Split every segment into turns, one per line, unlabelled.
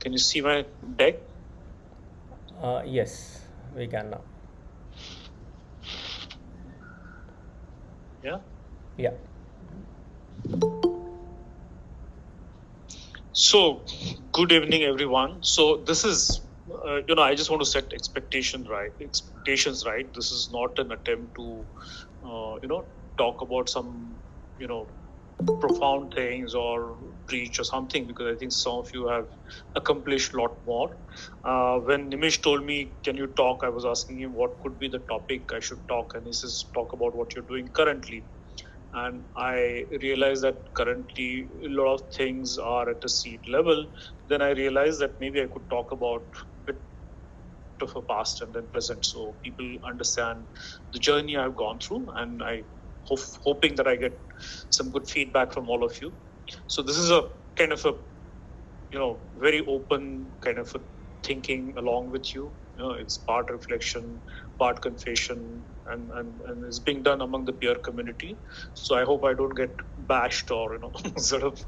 Can you see my deck?
Yes, we can now.
Yeah.
Yeah.
So, good evening, everyone. So, this is, I just want to set expectations right. This is not an attempt to, talk about some, you know, profound things or preach or something, because I think some of you have accomplished a lot more. When Nimish told me, "Can you talk?" I was asking him what could be the topic I should talk, and he says, "Talk about what you're doing currently." And I realized that currently a lot of things are at a seed level. Then I realized that maybe I could talk about a bit of a past and then present, so people understand the journey I've gone through, and hoping that I get some good feedback from all of you. So this is a kind of a very open kind of a thinking along with you. It's part reflection, part confession, and it's being done among the peer community. So I hope I don't get bashed or sort of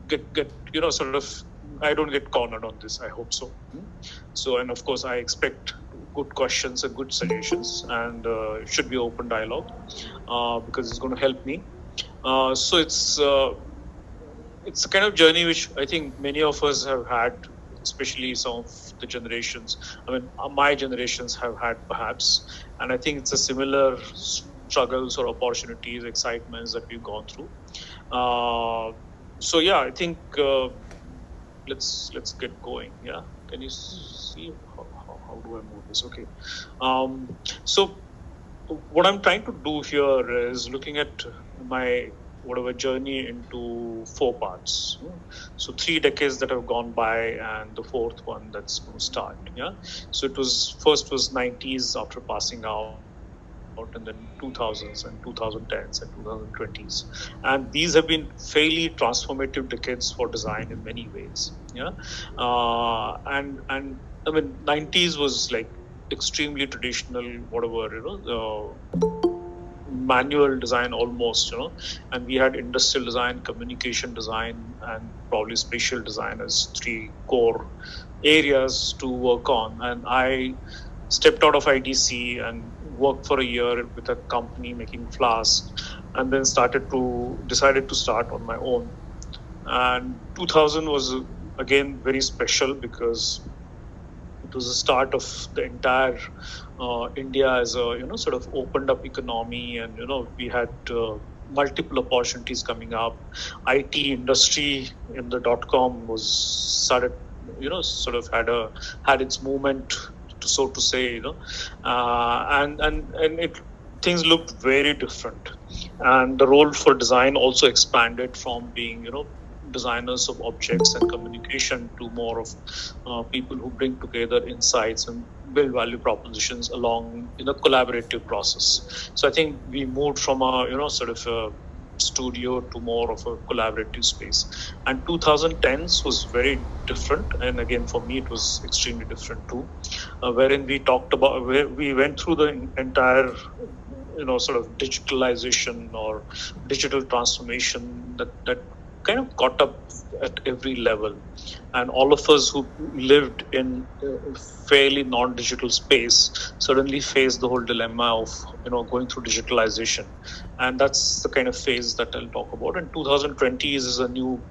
get sort of, I don't get cornered on this. I hope so. So, and of course I expect good questions and good suggestions, and it should be open dialogue, because it's going to help me. So it's a kind of journey which I think many of us have had, especially some of the generations. I mean, my generations have had perhaps, and I think it's a similar struggles or opportunities, excitements that we've gone through. So yeah, I think let's get going. Yeah, can you see how do I move this? Okay. So what I'm trying to do here is looking at my whatever journey into four parts. So 3 decades that have gone by, and the fourth one that's going to start. Yeah. So it was first was 90s after passing out, and then 2000s and 2010s and 2020s, and these have been fairly transformative decades for design in many ways. Yeah. And I mean, 90s was like extremely traditional, whatever, manual design almost, and we had industrial design, communication design, and probably spatial design as three core areas to work on. And I stepped out of IDC and worked for a year with a company making flasks, and then decided to start on my own. And 2000 was again very special because it was the start of the entire India as a sort of opened up economy, and we had multiple opportunities coming up. IT industry in the .com was started, sort of had its movement, so to say, and it things looked very different, and the role for design also expanded from being designers of objects and communication to more of people who bring together insights and build value propositions along in a collaborative process. So I think we moved from a sort of a studio to more of a collaborative space. And 2010s was very different, and again for me it was extremely different too, wherein where we went through the entire sort of digitalization or digital transformation that kind of caught up at every level. And all of us who lived in a fairly non-digital space suddenly faced the whole dilemma of going through digitalization. And that's the kind of phase that I'll talk about. And 2020 is a new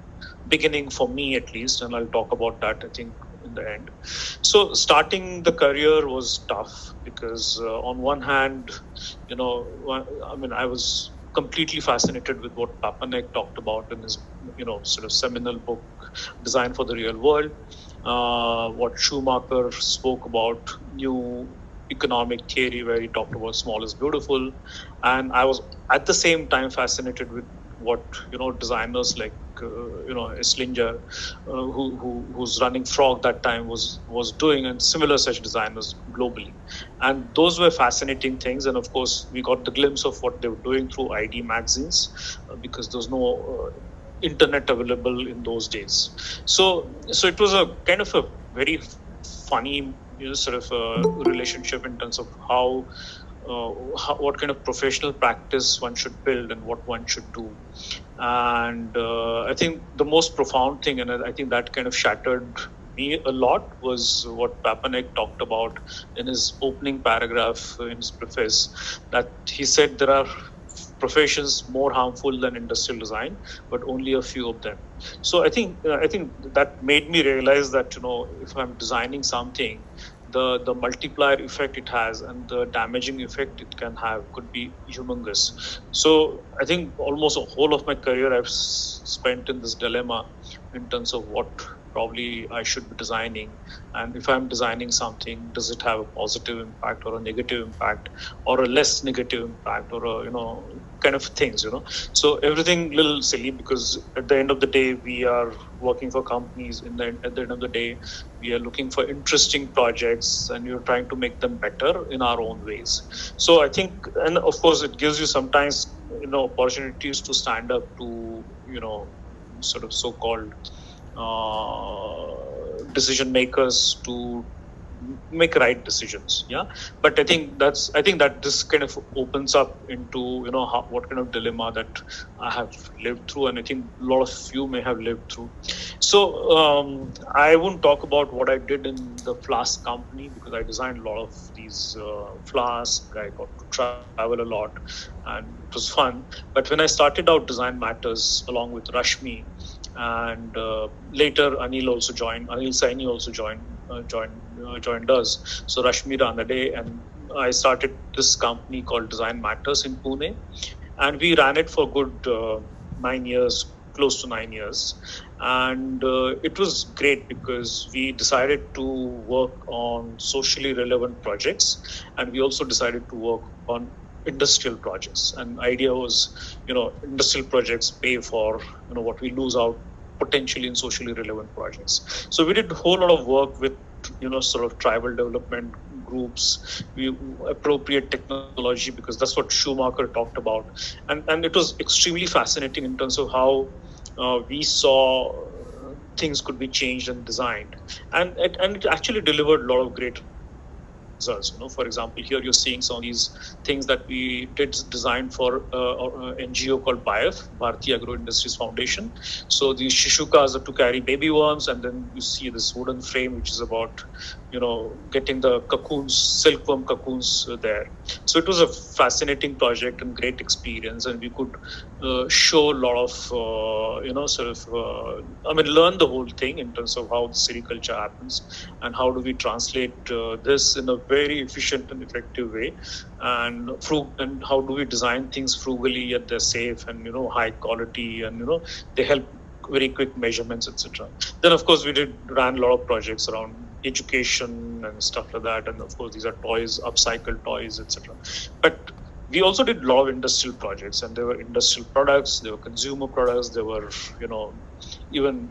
beginning for me, at least, and I'll talk about that, I think, in the end. So starting the career was tough because on one hand, I mean, I was completely fascinated with what Papanek talked about in his sort of seminal book Design for the Real World, what Schumacher spoke about new economic theory, where he talked about small is beautiful. And I was at the same time fascinated with what designers like Slinger, who's running Frog that time, was doing, and similar such designers globally. And those were fascinating things. And of course we got the glimpse of what they were doing through ID magazines, because there was no internet available in those days. So it was a kind of a very funny sort of a relationship in terms of how what kind of professional practice one should build and what one should do. And I think the most profound thing, and I think that kind of shattered me a lot, was what Papanek talked about in his opening paragraph in his preface, that he said there are professions more harmful than industrial design, but only a few of them. So I think that made me realize that if I'm designing something, the multiplier effect it has and the damaging effect it can have could be humongous. So I think almost a whole of my career I've spent in this dilemma in terms of what probably I should be designing, and if I'm designing something, does it have a positive impact or a negative impact or a less negative impact or a kind of things. So everything little silly, because at the end of the day we are working for companies. At the end of the day we are looking for interesting projects and you're trying to make them better in our own ways. So I think, and of course it gives you sometimes opportunities to stand up to sort of so-called decision makers to make right decisions. But I think that this kind of opens up into what kind of dilemma that I have lived through, and I think a lot of you may have lived through. So I won't talk about what I did in the flask company, because I designed a lot of these flasks. I got to travel a lot and it was fun. But when I started out Design Matters along with Rashmi, and later Anil Saini also joined us. So Rashmi Ranade, and I started this company called Design Matters in Pune, and we ran it for good 9 years, close to 9 years. And it was great because we decided to work on socially relevant projects, and we also decided to work on industrial projects. And idea was, industrial projects pay for what we lose out potentially in socially relevant projects. So we did a whole lot of work with sort of tribal development groups. We appropriate technology, because that's what Schumacher talked about, and it was extremely fascinating in terms of how we saw things could be changed and designed, and it actually delivered a lot of great results. For example, here you're seeing some of these things that we did design for an NGO called BIAF, Bharati Agro Industries Foundation. So these shishukas are to carry baby worms, and then you see this wooden frame which is about getting the cocoons, silkworm cocoons there. So it was a fascinating project and great experience, and we could show a lot of learn the whole thing in terms of how the sericulture happens and how do we translate this in a very efficient and effective way, and how do we design things frugally yet they're safe and high quality, and they help very quick measurements, etc. Then of course we ran a lot of projects around education and stuff like that, and of course these are toys, upcycled toys, etc. But we also did a lot of industrial projects, and there were industrial products, there were consumer products, there were even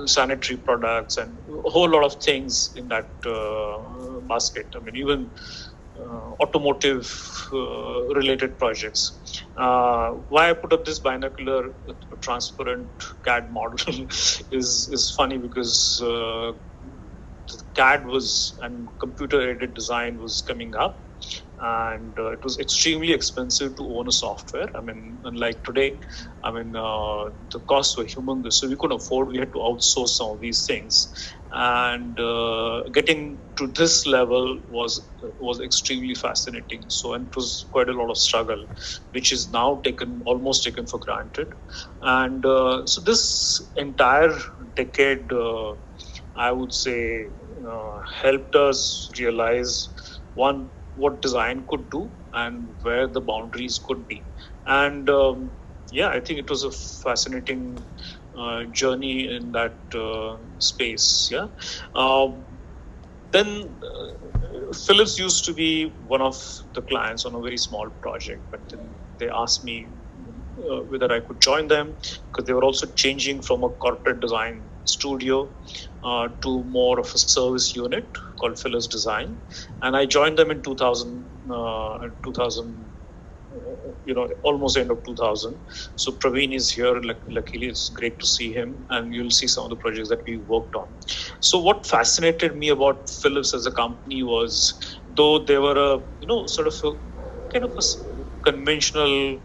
sanitary products, and a whole lot of things in that basket. I mean, even automotive related projects. Why I put up this binocular transparent CAD model is funny, because CAD and computer aided design was coming up, and it was extremely expensive to own a software. I mean, unlike today, the costs were humongous, so we couldn't afford. We had to outsource some of these things, and getting to this level was extremely fascinating. So, and it was quite a lot of struggle, which is now almost taken for granted. And so this entire decade, I would say, helped us realize what design could do and where the boundaries could be. And I think it was a fascinating journey in that space. Then Philips used to be one of the clients on a very small project, but then they asked me whether I could join them, because they were also changing from a corporate design studio to more of a service unit called Philips Design. And I joined them in 2000, almost end of 2000. So Praveen is here. Luckily, it's great to see him, and you'll see some of the projects that we worked on. So what fascinated me about Philips as a company was though they were a sort of a kind of a conventional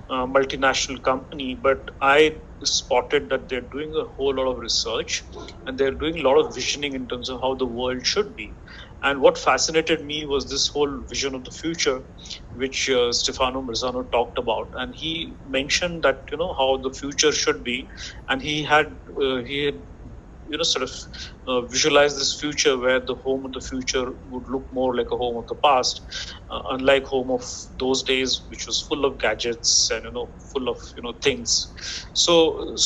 multinational company, but I spotted that they're doing a whole lot of research and they're doing a lot of visioning in terms of how the world should be. And what fascinated me was this whole vision of the future, which Stefano Marzano talked about, and he mentioned that how the future should be, and he had sort of visualize this future where the home of the future would look more like a home of the past, unlike home of those days, which was full of gadgets and full of things. So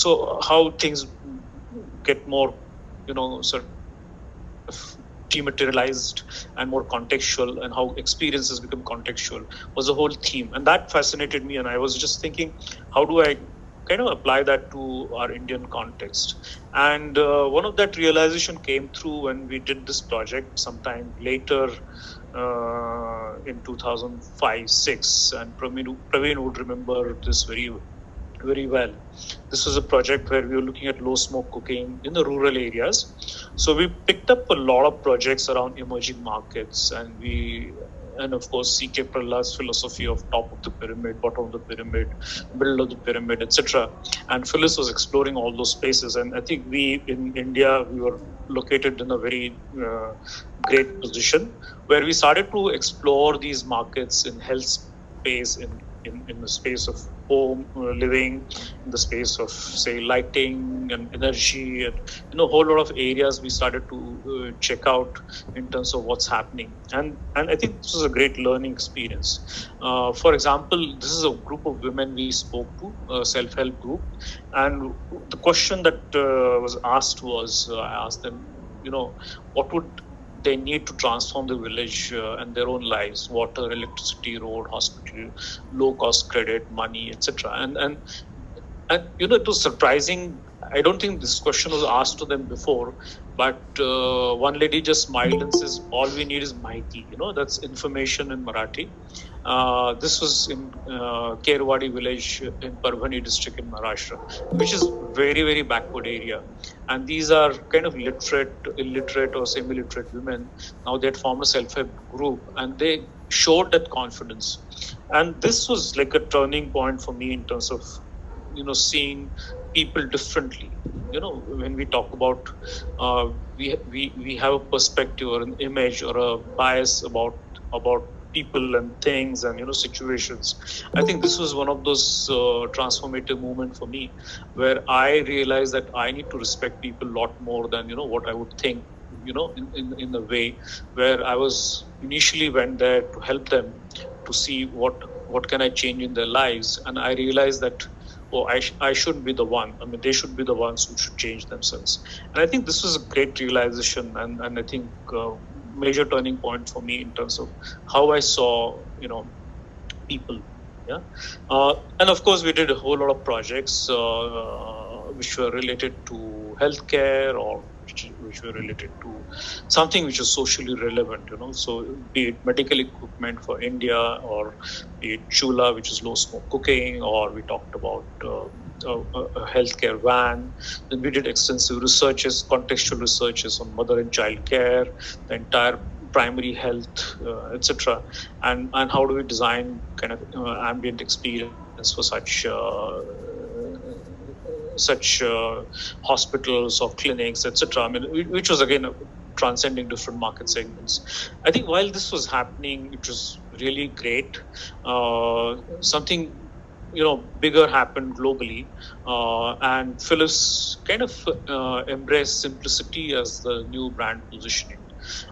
how things get more sort of dematerialized and more contextual, and how experiences become contextual was the whole theme, and that fascinated me. And I was just thinking, how do I kind of apply that to our Indian context? And one of that realization came through when we did this project sometime later in 2005-6, and Praveen would remember this very very well. This was a project where we were looking at low smoke cooking in the rural areas. So we picked up a lot of projects around emerging markets, and of course C.K. Prahla's philosophy of top of the pyramid, bottom of the pyramid, middle of the pyramid, etc. And Phyllis was exploring all those spaces, and I think we in India we were located in a very great position where we started to explore these markets in health space, in the space of home living, in the space of say lighting and energy, and a whole lot of areas we started to check out in terms of what's happening. And I think this was a great learning experience. For example, this is a group of women we spoke to, a self-help group, and the question that was asked was, I asked them, what would they need to transform the village and their own lives: water, electricity, road, hospital, low cost credit, money, etc. And it was surprising. I don't think this question was asked to them before, but one lady just smiled and says, all we need is Mahiti. That's information in Marathi. This was in Kerwadi village in Parbhani district in Maharashtra, which is very, very backward area. And these are kind of illiterate or semi-literate women. Now they had formed a self-help group and they showed that confidence. And this was like a turning point for me in terms of, seeing people differently. When we talk about, we have a perspective or an image or a bias about people and things and situations. I think this was one of those transformative moments for me, where I realized that I need to respect people a lot more than what I would think. In a way where I was initially went there to help them to see what can I change in their lives, and I realized that I shouldn't be the one. I mean, they should be the ones who should change themselves. And I think this was a great realization, and I think major turning point for me in terms of how I saw, people. Yeah. And of course, we did a whole lot of projects which were related to healthcare, or which were related to something which is socially relevant, So be it medical equipment for India, or be it Chula, which is low smoke cooking, or we talked about a healthcare van. Then we did extensive researches, contextual researches on mother and child care, the entire primary health, etc. And how do we design kind of ambient experience for such hospitals or clinics, etc. I mean, which was again transcending different market segments. I think while this was happening, it was really great. Something bigger happened globally, and Philips kind of embraced simplicity as the new brand positioning,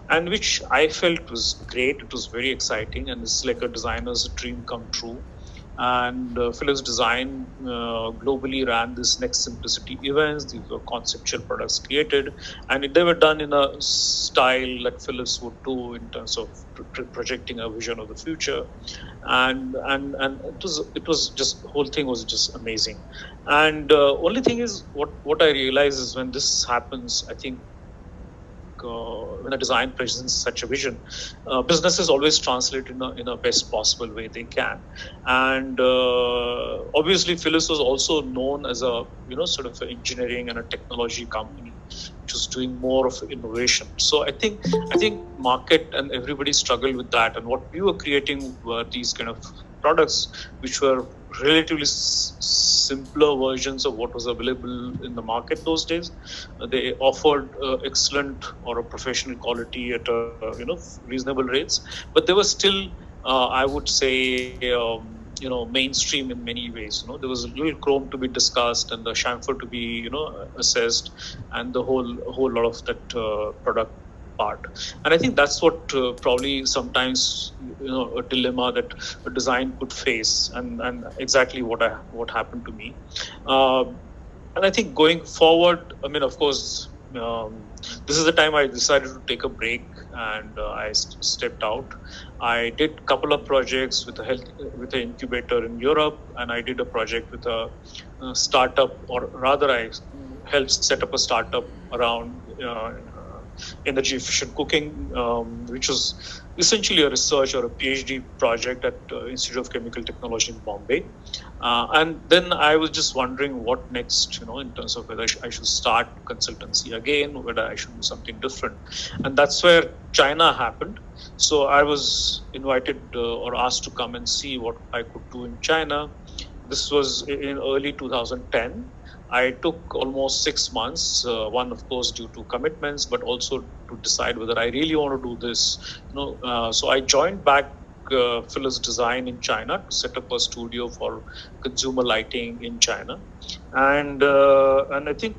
and which I felt was great. It was very exciting, and it's like a designer's dream come true. And Philips Design globally ran this Next Simplicity events. These were conceptual products created, and they were done in a style that Philips would do in terms of projecting a vision of the future. And it was just, the whole thing was just amazing. And only thing is, what I realize is, when this happens, I think when a design presents such a vision, businesses always translate in a best possible way they can. And obviously Philips was also known as a sort of an engineering and a technology company, which was doing more of innovation. So I think market and everybody struggled with that. And what we were creating were these kind of products which were relatively simpler versions of what was available in the market those days. They offered excellent or a professional quality at reasonable rates, but they were still, I would say, mainstream in many ways. There was a little Chrome to be discussed and the chamfer to be assessed, and the whole lot of that product part. And I think that's what probably sometimes a dilemma that a design could face, and exactly what happened to me. And I think going forward, I mean, of course, this is the time I decided to take a break, and I stepped out. I did a couple of projects with with an incubator in Europe, and I did a project with a startup, or rather, I helped set up a startup around energy efficient cooking, which was essentially a research or a PhD project at Institute of Chemical Technology in Bombay. And then I was just wondering what next, in terms of whether I should start consultancy again, whether I should do something different. And that's where China happened. So I was invited or asked to come and see what I could do in China. This was in early 2010. I took almost 6 months, one, of course, due to commitments, but also to decide whether I really want to do this. So I joined back Philips Design in China to set up a studio for consumer lighting in China. And I think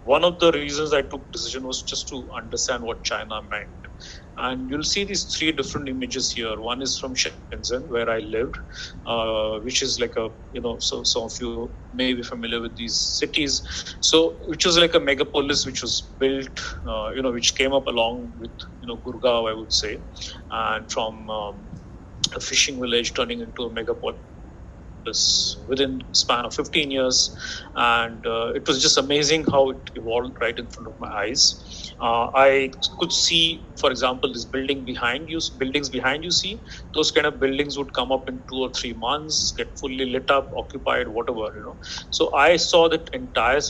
one of the reasons I took decision was just to understand what China meant. And you'll see these three different images here. One is from Shenzhen, where I lived, which is like so some of you may be familiar with these cities. So, which was like a megapolis, which was built, which came up along with, Gurgaon, I would say, and from a fishing village turning into a megapolis within span of 15 years. And it was just amazing how it evolved right in front of my eyes. I could see, for example, this buildings behind you see, those kind of buildings would come up in 2 or 3 months, get fully lit up, occupied, whatever. So I saw that entire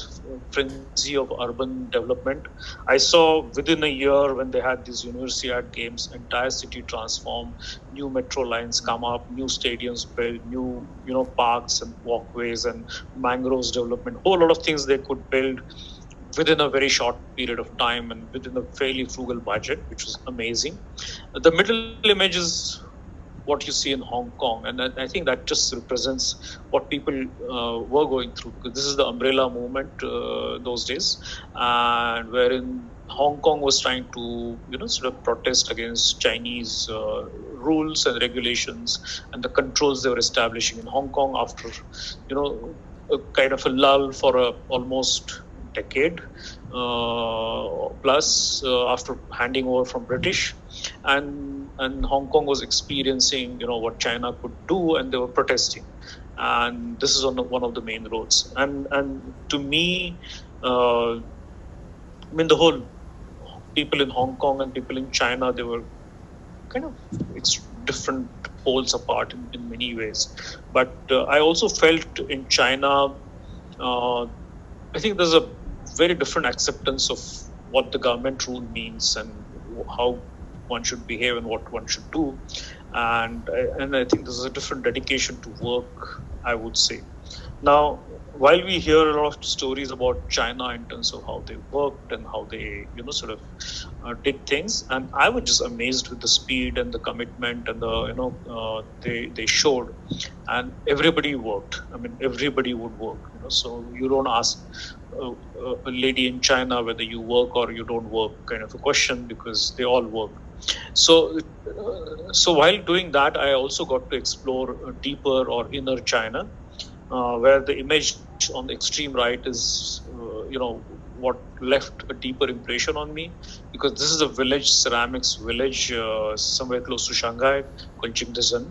frenzy of urban development. I saw within a year, when they had these Universiade games, entire city transform, new metro lines come up, new stadiums built, new, parks and walkways and mangroves development, whole lot of things they could build within a very short period of time and within a fairly frugal budget, which was amazing. The middle image is what you see in Hong Kong, and I think that just represents what people were going through, because this is the umbrella movement those days, and wherein Hong Kong was trying to sort of protest against Chinese rules and regulations and the controls they were establishing in Hong Kong after a kind of a lull for almost decade plus after handing over from British, and Hong Kong was experiencing what China could do, and they were protesting, and this is on one of the main roads. And to me, I mean, the whole people in Hong Kong and people in China, they were kind of different poles apart in many ways. But I also felt in China, I think there's a very different acceptance of what the government rule means and how one should behave and what one should do. And I think there's a different dedication to work, I would say. Now, while we hear a lot of stories about China in terms of how they worked and how they, sort of did things, and I was just amazed with the speed and the commitment and the, they showed, and everybody worked. I mean, everybody would work. So you don't ask a lady in China whether you work or you don't work, kind of a question, because they all work. So while doing that, I also got to explore deeper or inner China, where the image on the extreme right is, what left a deeper impression on me, because this is a village, ceramics village, somewhere close to Shanghai, called Jingdezhen.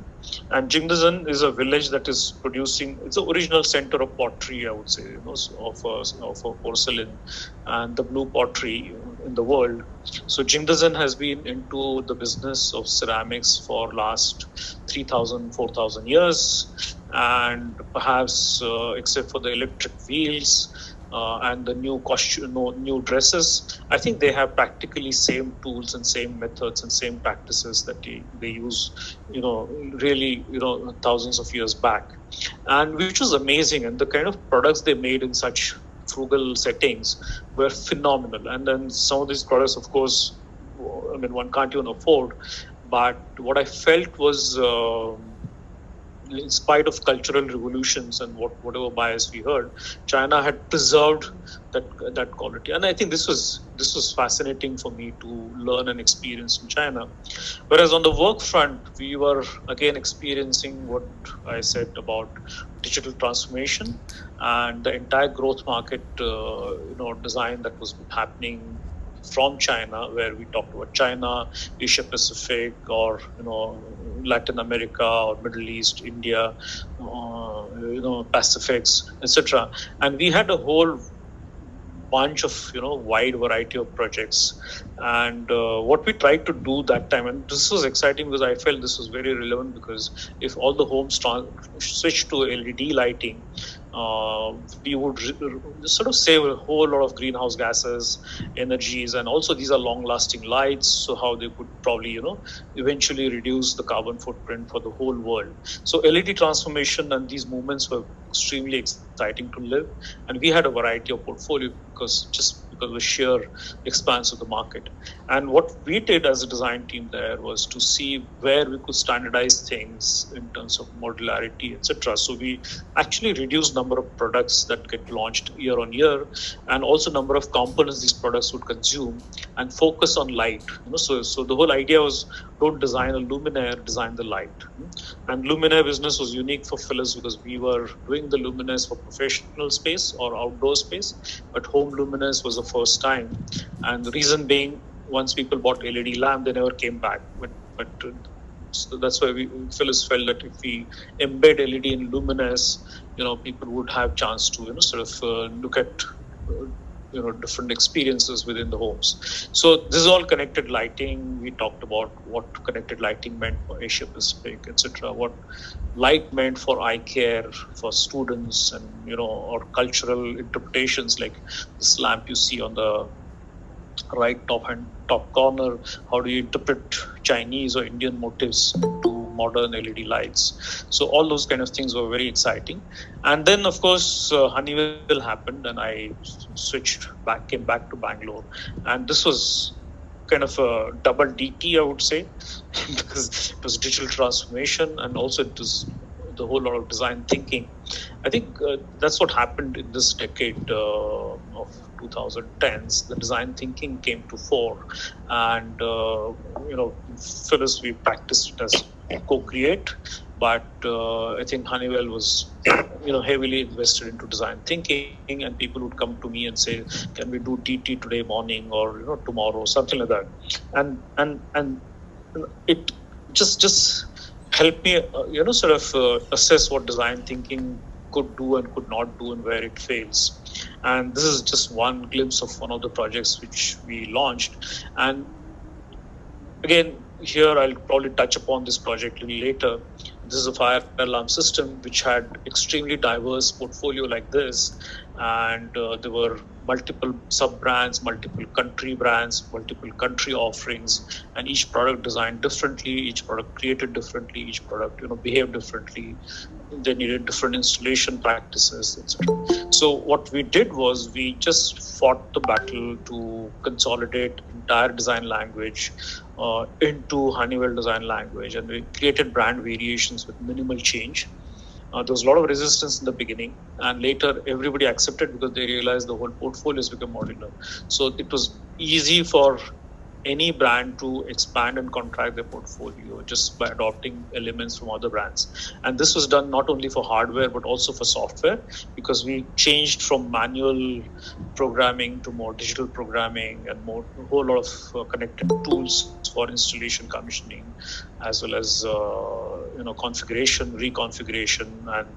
And Jingdezhen is a village that is producing, it's the original center of pottery, I would say, of porcelain and the blue pottery in the world. So Jingdezhen has been into the business of ceramics for last 3,000, 4,000 years. And perhaps, except for the electric wheels, and the new costume, new dresses. I think they have practically same tools and same methods and same practices that they use, really, thousands of years back, and which was amazing. And the kind of products they made in such frugal settings were phenomenal. And then some of these products, of course, I mean, one can't even afford. But what I felt was, in spite of cultural revolutions and whatever bias we heard, China had preserved that quality. And I think this was fascinating for me to learn and experience in China. Whereas on the work front, we were again experiencing what I said about digital transformation and the entire growth market, design that was happening from China, where we talked about China, Asia Pacific, or Latin America or Middle East, India, Pacifics, etc. And we had a whole bunch of wide variety of projects. And what we tried to do that time, and this was exciting because I felt this was very relevant, because if all the homes switched to LED lighting, we would sort of save a whole lot of greenhouse gases, energies, and also these are long-lasting lights, so how they could probably eventually reduce the carbon footprint for the whole world. So LED transformation and these movements were extremely exciting to live, and we had a variety of portfolio because of the sheer expanse of the market. And what we did as a design team there was to see where we could standardize things in terms of modularity, etc. So we actually reduced number of products that get launched year on year, and also number of components these products would consume, and focus on light. So the whole idea was, don't design a luminaire, design the light. And luminaire business was unique for Philips because we were doing the luminaires for professional space or outdoor space, but home luminaires was the first time. And the reason being, once people bought LED lamp, they never came back. But so that's why Philips felt that if we embed LED in luminaires, people would have chance to look at different experiences within the homes. So this is all connected lighting. We talked about what connected lighting meant for Asia Pacific, etc. What light meant for eye care for students, and or cultural interpretations, like this lamp you see on the right top corner. How do you interpret Chinese or Indian motifs to modern LED lights? So all those kind of things were very exciting. And then, of course, Honeywell happened, and I came back to Bangalore. And this was kind of a double DT, I would say, because it was digital transformation, and also it was the whole lot of design thinking. I think that's what happened in this decade of 2010s. The design thinking came to fore, and Philips, we practiced it as co-create, but I think Honeywell was heavily invested into design thinking, and people would come to me and say, can we do DT today morning, or tomorrow, something like that. And it just helped me assess what design thinking could do and could not do, and where it fails. And this is just one glimpse of one of the projects which we launched. And again, here I'll probably touch upon this project a little later. This is a fire alarm system which had extremely diverse portfolio like this, and there were multiple sub-brands, multiple country brands, multiple country offerings, and each product designed differently, each product created differently, each product behaved differently. They needed different installation practices, etc. So what we did was we just fought the battle to consolidate entire design language into Honeywell design language, and we created brand variations with minimal change. There was a lot of resistance in the beginning, and later everybody accepted because they realized the whole portfolio has become modular. So it was easy for any brand to expand and contract their portfolio just by adopting elements from other brands. And this was done not only for hardware but also for software, because we changed from manual programming to more digital programming, and a whole lot of connected tools for installation, commissioning, as well as configuration, reconfiguration, and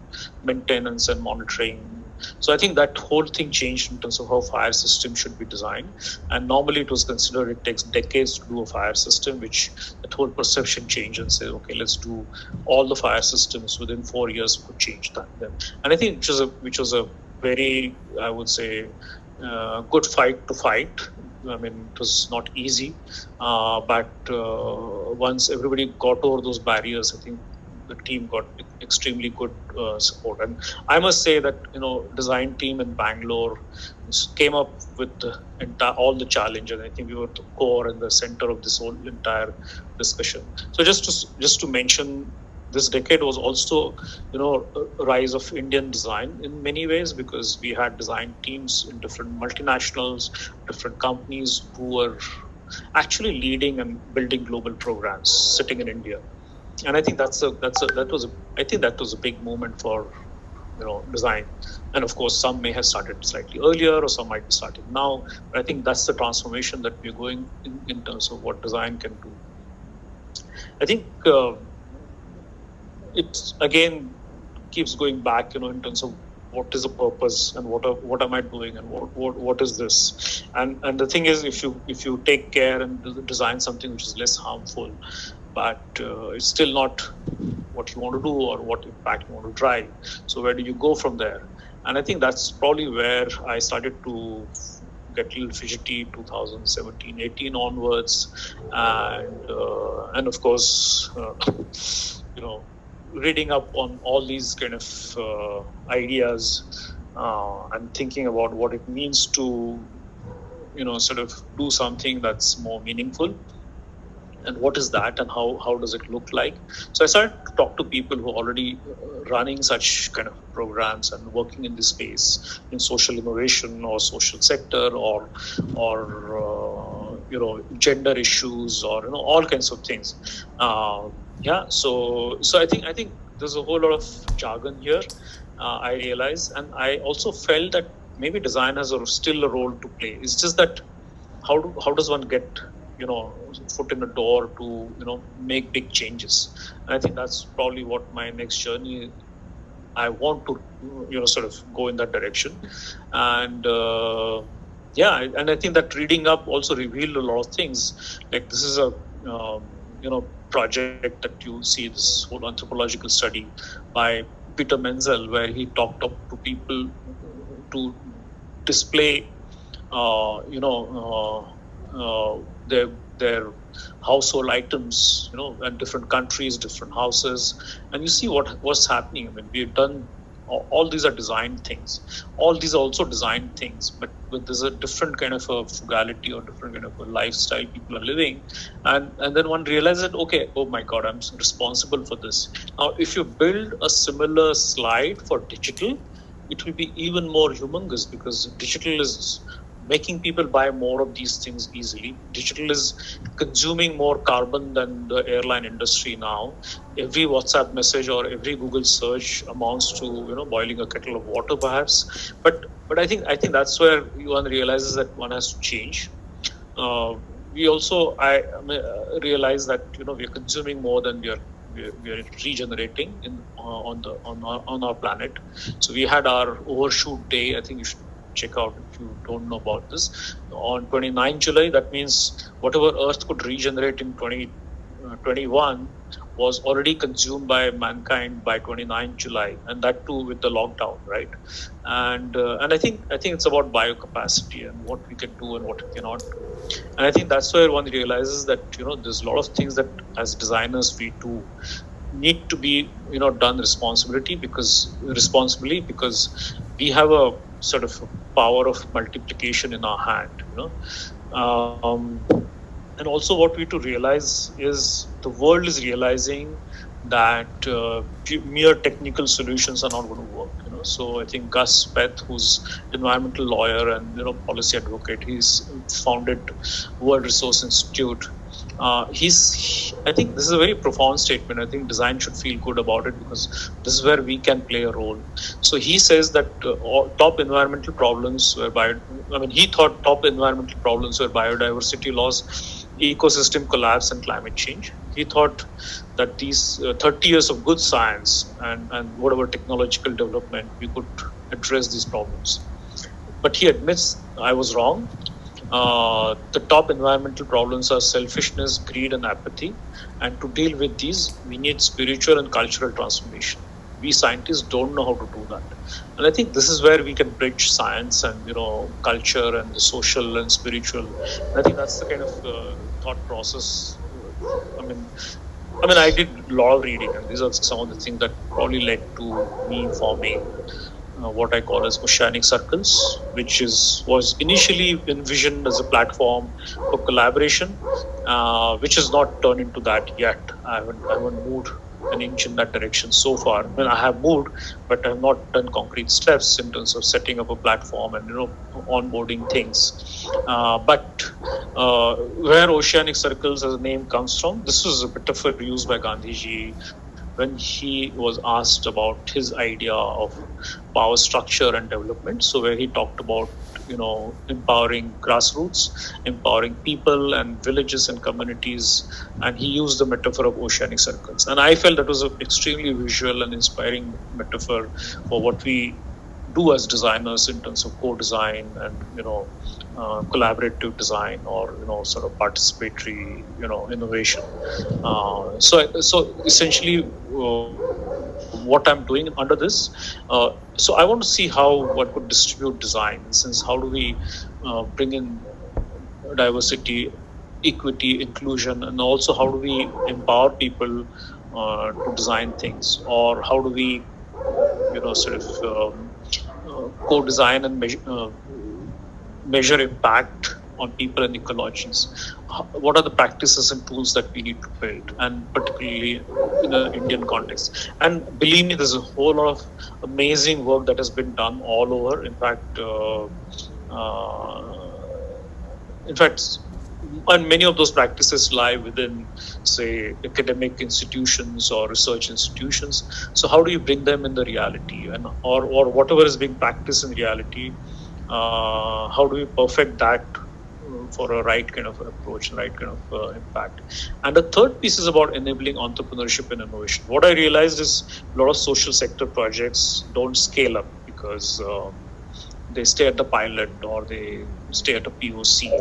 maintenance and monitoring. So I think that whole thing changed in terms of how fire systems should be designed. And normally it was considered it takes decades to do a fire system, which that whole perception changed, and say, okay, let's do all the fire systems within 4 years. We could change that. And I think which was a very, I would say, good fight to fight. I mean, it was not easy, but once everybody got over those barriers, I think the team got extremely good support. And I must say that, design team in Bangalore came up with all the challenge, and I think we were the core and the center of this whole entire discussion. So just to mention, this decade was also, a rise of Indian design in many ways, because we had design teams in different multinationals, different companies who were actually leading and building global programs sitting in India. And I think that was a big moment for design. And of course, some may have started slightly earlier, or some might be starting now. But I think that's the transformation that we're going in terms of what design can do. I think it again keeps going back, in terms of what is the purpose and what am I doing and what is this. And the thing is, if you take care and design something which is less harmful, but it's still not what you want to do or what impact you want to drive. So where do you go from there? And I think that's probably where I started to get a little fidgety 2017-18 onwards, and of course, reading up on all these kind of ideas and thinking about what it means to sort of do something that's more meaningful. And what is that, and how does it look like? So I started to talk to people who are already running such kind of programs and working in this space in social innovation or social sector or gender issues or all kinds of things. So I think there's a whole lot of jargon here. I realize, and I also felt that maybe design has still a role to play. It's just that how does one get foot in the door to make big changes. And I think that's probably what my next journey, I want to sort of go in that direction. And and I think that reading up also revealed a lot of things. Like, this is a project that you see, this whole anthropological study by Peter Menzel, where he talked up to people to display their household items, and different countries, different houses, and you see what's happening. I mean, we've done all these are design things. All these are also design things, but there's a different kind of a frugality or different kind of a lifestyle people are living, and then one realizes that, okay, oh my God, I'm responsible for this. Now, if you build a similar slide for digital, it will be even more humongous, because digital is making people buy more of these things easily. Digital is consuming more carbon than the airline industry now. Every WhatsApp message or every Google search amounts to boiling a kettle of water, perhaps. But I think that's where one realizes that one has to change. We also realize that we are consuming more than we are regenerating on our planet. So we had our Overshoot day. I think you should check out if you don't know about this. On 29 July, that means whatever Earth could regenerate in 2021 was already consumed by mankind by 29 July, and that too with the lockdown, right? And I think it's about biocapacity and what we can do and what we cannot do. And I think that's where one realizes that there's a lot of things that as designers we do need to be done responsibly, because we have a sort of power of multiplication in our hand. And also what we need to realize is the world is realizing that mere technical solutions are not going to work. So I think Gus Speth, who's environmental lawyer and policy advocate, he's founded World Resource Institute. I think this is a very profound statement. I think design should feel good about it, because this is where we can play a role. So he says that top environmental problems he thought top environmental problems were biodiversity loss, ecosystem collapse, and climate change. He thought that these 30 years of good science and whatever technological development, we could address these problems. But he admits, I was wrong. The top environmental problems are selfishness, greed, and apathy. And to deal with these, we need spiritual and cultural transformation. we scientists don't know how to do that. And I think this is where we can bridge science and culture and the social and spiritual. I think that's the kind of thought process. I did a lot of reading, and these are some of the things that probably led to me forming what I call as Oceanic Circles, which was initially envisioned as a platform for collaboration, which has not turned into that yet. I haven't moved an inch in that direction so far. I mean, I have moved, but I have not done concrete steps in terms of setting up a platform and onboarding things. But where Oceanic Circles as a name comes from, this was a bit of a use by Gandhiji when he was asked about his idea of power structure and development. So where he talked about empowering grassroots, empowering people and villages and communities, and he used the metaphor of oceanic circles. And I felt that was an extremely visual and inspiring metaphor for what we do as designers in terms of co-design and collaborative design, or sort of participatory innovation. So essentially, what I'm doing under this. So I want to see how one could distribute design. In sense, how do we bring in diversity, equity, inclusion, and also how do we empower people to design things, or how do we co-design and measure impact on people and ecologies. What are the practices and tools that we need to build, and particularly in an Indian context? And believe me, there's a whole lot of amazing work that has been done all over. In fact, and many of those practices lie within, say, academic institutions or research institutions. So how do you bring them in the reality, and or whatever is being practiced in reality? How do we perfect that for a right kind of approach, right kind of impact? And the third piece is about enabling entrepreneurship and innovation. What I realized is a lot of social sector projects don't scale up because they stay at the pilot or they stay at a POC.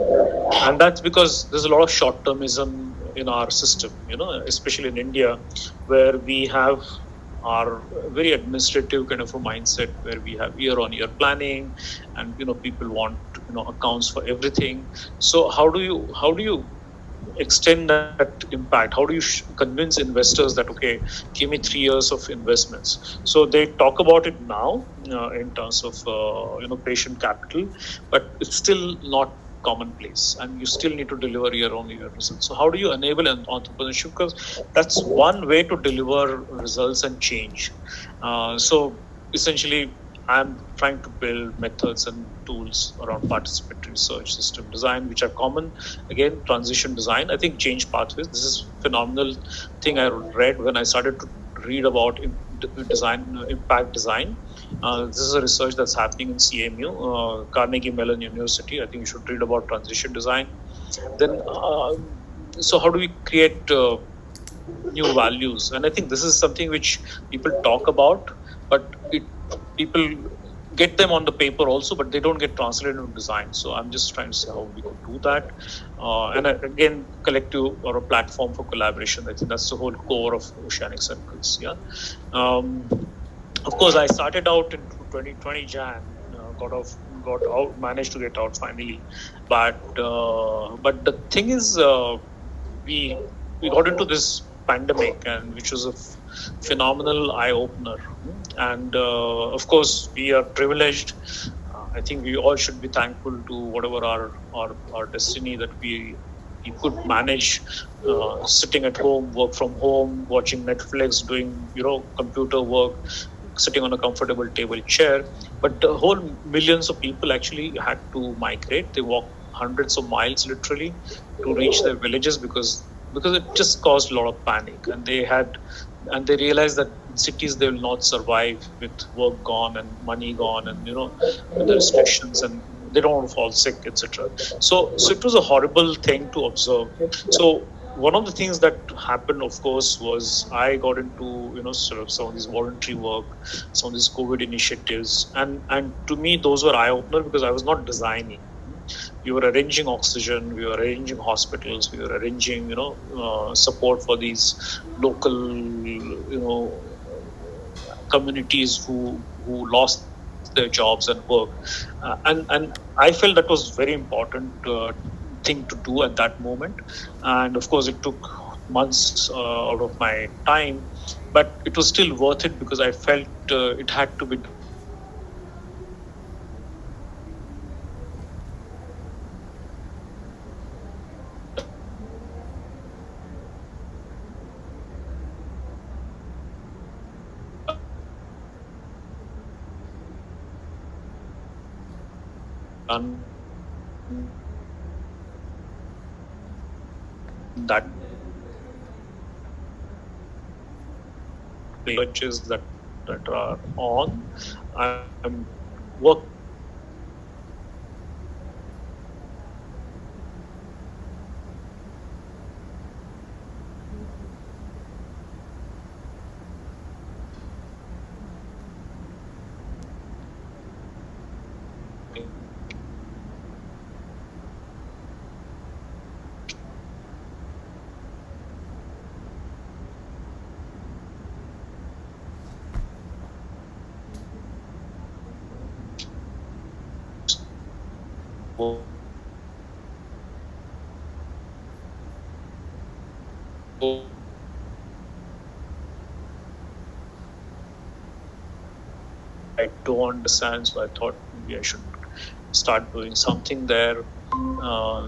And that's because there's a lot of short-termism in our system, especially in India, where we have our very administrative kind of a mindset, where we have year-on-year planning, and people want accounts for everything. So how do you extend that impact? How do you convince investors that, okay, give me 3 years of investments? So they talk about it now in terms of patient capital, but it's still not commonplace, and you still need to deliver year-on-year results. So how do you enable an entrepreneurship? Because that's one way to deliver results and change. So essentially, I'm trying to build methods and tools around participatory research, system design, which are common. Again, transition design. I think change pathways. This is a phenomenal thing I read when I started to read about design, impact design. This is a research that's happening in CMU, Carnegie Mellon University. I think you should read about transition design. Then, so how do we create new values? And I think this is something which people talk about, but people get them on the paper also, but they don't get translated into design. So I'm just trying to see how we could do that. And again, collective or a platform for collaboration. I think that's the whole core of Oceanic Circles. Yeah. Of course, I started out in 2020 Jan, got out, managed to get out finally. But the thing is, we got into this pandemic, and which was a phenomenal eye opener. And of course, we are privileged. I think we all should be thankful to whatever our destiny, that we could manage sitting at home, work from home, watching Netflix, doing computer work, sitting on a comfortable table chair. But the whole millions of people actually had to migrate. They walked hundreds of miles literally to reach their villages, because it just caused a lot of panic, and they realized that in cities they will not survive with work gone and money gone, and the restrictions, and they don't want to fall sick, etc. So it was a horrible thing to observe. So one of the things that happened, of course, was I got into sort of some of these voluntary work, some of these COVID initiatives, and to me those were eye opener, because I was not designing. We were arranging oxygen, we were arranging hospitals, we were arranging support for these local communities who lost their jobs and work, and I felt that was very important thing to do at that moment, and of course it took months out of my time, but it was still worth it because I felt it had to be done. That researches that are on. I'm working I don't understand, so I thought maybe I should start doing something there.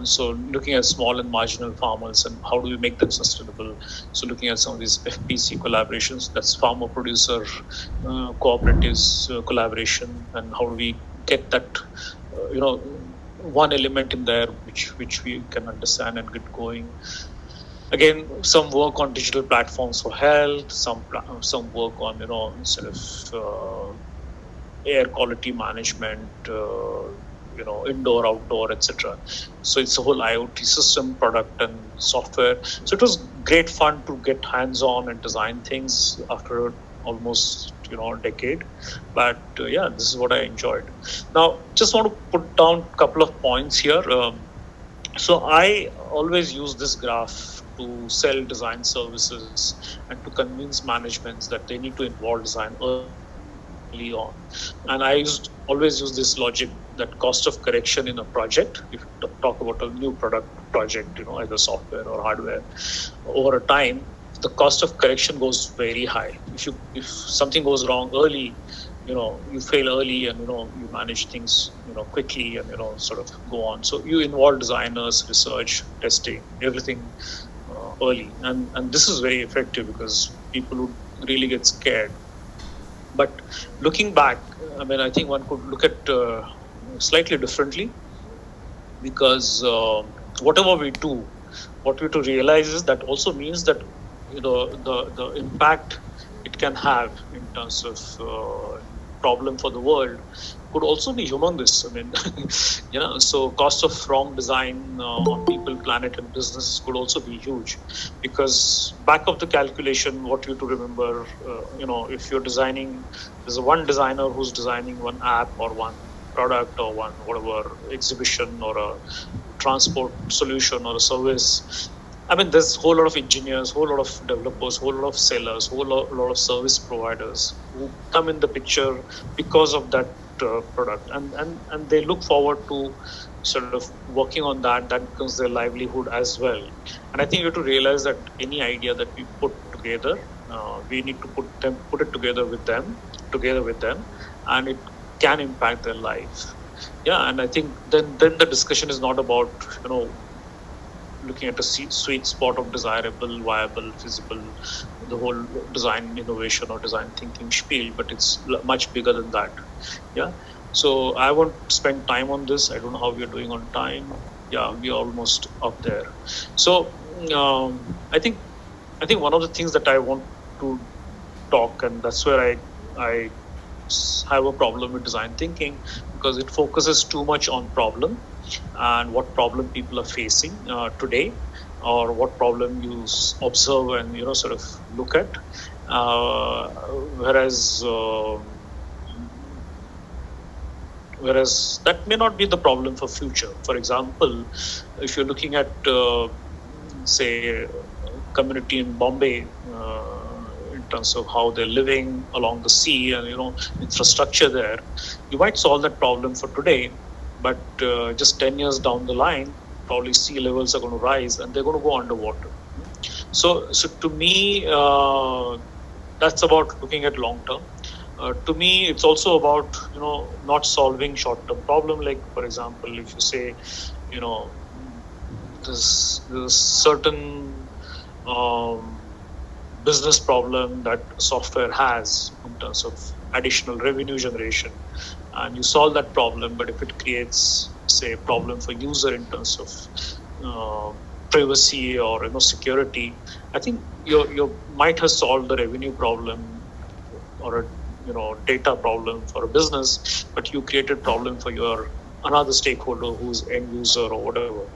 So looking at small and marginal farmers and how do we make them sustainable. So looking at some of these FPC collaborations, that's farmer producer cooperatives collaboration, and how do we get that one element in there which we can understand and get going. Again, some work on digital platforms for health, some work on sort of air quality management, indoor, outdoor, etc. So it's a whole IoT system, product, and software. So it was great fun to get hands-on and design things after almost a decade. But yeah, this is what I enjoyed. Now, just want to put down a couple of points here. So I always use this graph to sell design services and to convince managements that they need to involve design early on. And I always use this logic that cost of correction in a project, if you talk about a new product project, either software or hardware, over a time, the cost of correction goes very high. If something goes wrong early, you fail early and you manage things quickly and sort of go on. So you involve designers, research, testing, everything early, and this is very effective because people would really get scared. But looking back, I think one could look at slightly differently, because whatever we do, what we have to realize is that also means that the impact it can have in terms of problem for the world could also be humongous. So cost of wrong design on people, planet, and businesses could also be huge, because back of the calculation, what you have to remember, if you're designing, there's one designer who's designing one app or one product or one whatever exhibition or a transport solution or a service. There's a whole lot of engineers, whole lot of developers, whole lot of sellers, whole lot of service providers who come in the picture because of that product, and they look forward to sort of working on that. That becomes their livelihood as well. And I think you have to realize that any idea that we put together, we need to put it together with them, and it can impact their life. Yeah, and I think then the discussion is not about looking at a sweet spot of desirable, viable, feasible, the whole design innovation or design thinking spiel, but it's much bigger than that. Yeah. So I won't spend time on this. I don't know how we are doing on time. Yeah, we are almost up there. So I think one of the things that I want to talk, and that's where I have a problem with design thinking, because it focuses too much on problem and what problem people are facing today, or what problem you observe and sort of look at, whereas that may not be the problem for future. For example, if you're looking at say community in Bombay, in terms of how they're living along the sea and infrastructure there. You might solve that problem for today, but just 10 years down the line, probably sea levels are going to rise and they're going to go underwater. So to me, that's about looking at long term. To me, it's also about not solving short term problem. Like, for example, if you say there's certain business problem that software has in terms of additional revenue generation, and you solve that problem, but if it creates, say, a problem for user in terms of privacy or security, I think you might have solved the revenue problem or a data problem for a business, but you created problem for your another stakeholder who's end user or whatever.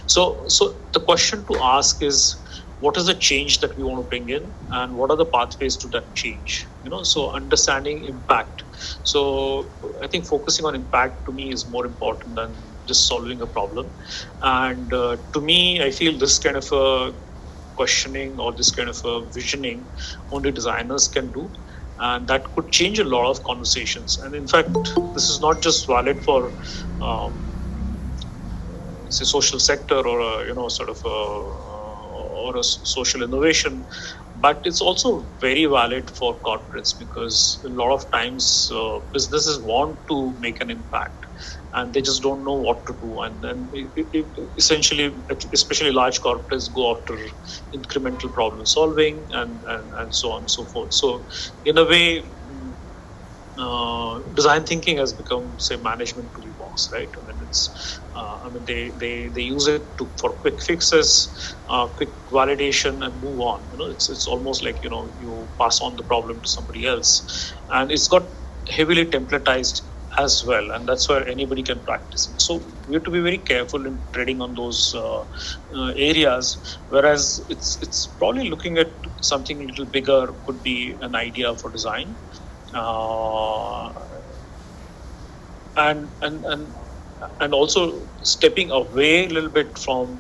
So the question to ask is, what is the change that we want to bring in, and what are the pathways to that change? So understanding impact. So I think focusing on impact to me is more important than just solving a problem. And to me, I feel this kind of a questioning or this kind of a visioning only designers can do, and that could change a lot of conversations. And in fact, this is not just valid for say social sector or a sort of or a social innovation, but it's also very valid for corporates, because a lot of times businesses want to make an impact and they just don't know what to do, and then essentially, especially large corporates, go after incremental problem solving and so on and so forth. So in a way, design thinking has become, say, management toolbox, right? They use it for quick fixes, quick validation, and move on. It's almost like you pass on the problem to somebody else, and it's got heavily templatized as well, and that's where anybody can practice it. So we have to be very careful in treading on those areas. Whereas it's probably looking at something a little bigger, could be an idea for design. And also stepping away a little bit from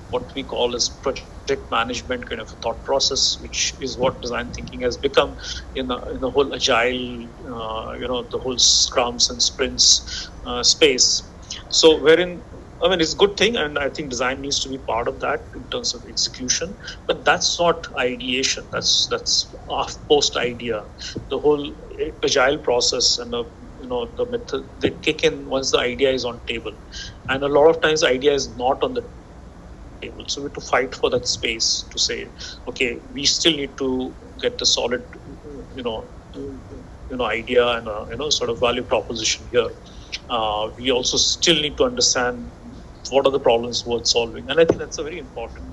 what we call as project management kind of a thought process, which is what design thinking has become in the whole agile, the whole scrums and sprints space. So wherein, it's a good thing, and I think design needs to be part of that in terms of execution. But that's not ideation. That's post idea. The whole agile process and the method, they kick in once the idea is on table, and a lot of times the idea is not on the table. So we have to fight for that space to say, okay, we still need to get the solid, idea and sort of value proposition here. We also still need to understand what are the problems worth solving, and I think that's a very important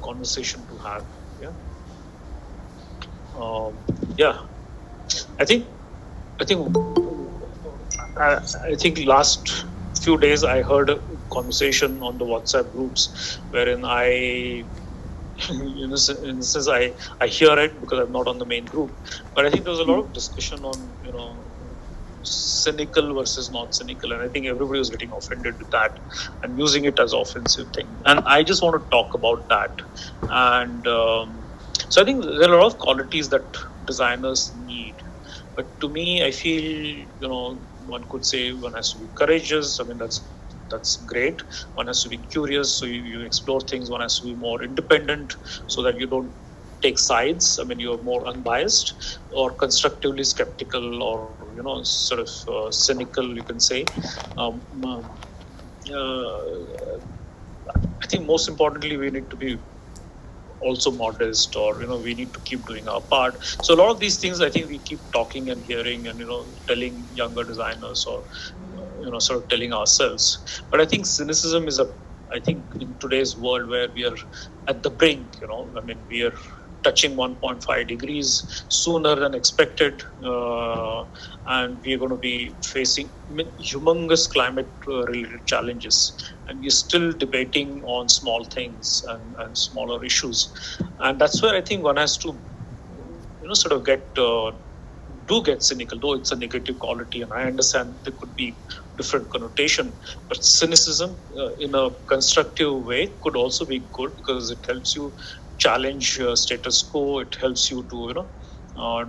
conversation to have. I think last few days I heard a conversation on the WhatsApp groups wherein I hear it because I'm not on the main group, but I think there was a lot of discussion on cynical versus not cynical, and I think everybody was getting offended with that and using it as offensive thing. And I just want to talk about that. And so I think there are a lot of qualities that designers need, but to me, I feel one could say one has to be courageous. That's great. One has to be curious, so you explore things. One has to be more independent, so that you don't take sides. You're more unbiased or constructively skeptical, or sort of cynical, you can say. I think most importantly, we need to be also modest, or we need to keep doing our part. So a lot of these things, I think we keep talking and hearing and telling younger designers, or sort of telling ourselves. But I think cynicism is I think in today's world where we are at the brink, we are touching 1.5 degrees sooner than expected, and we are going to be facing humongous climate related challenges, and we're still debating on small things and smaller issues. And that's where I think one has to sort of get cynical, though it's a negative quality, and I understand there could be different connotation, but cynicism in a constructive way could also be good, because it helps you challenge status quo. It helps you to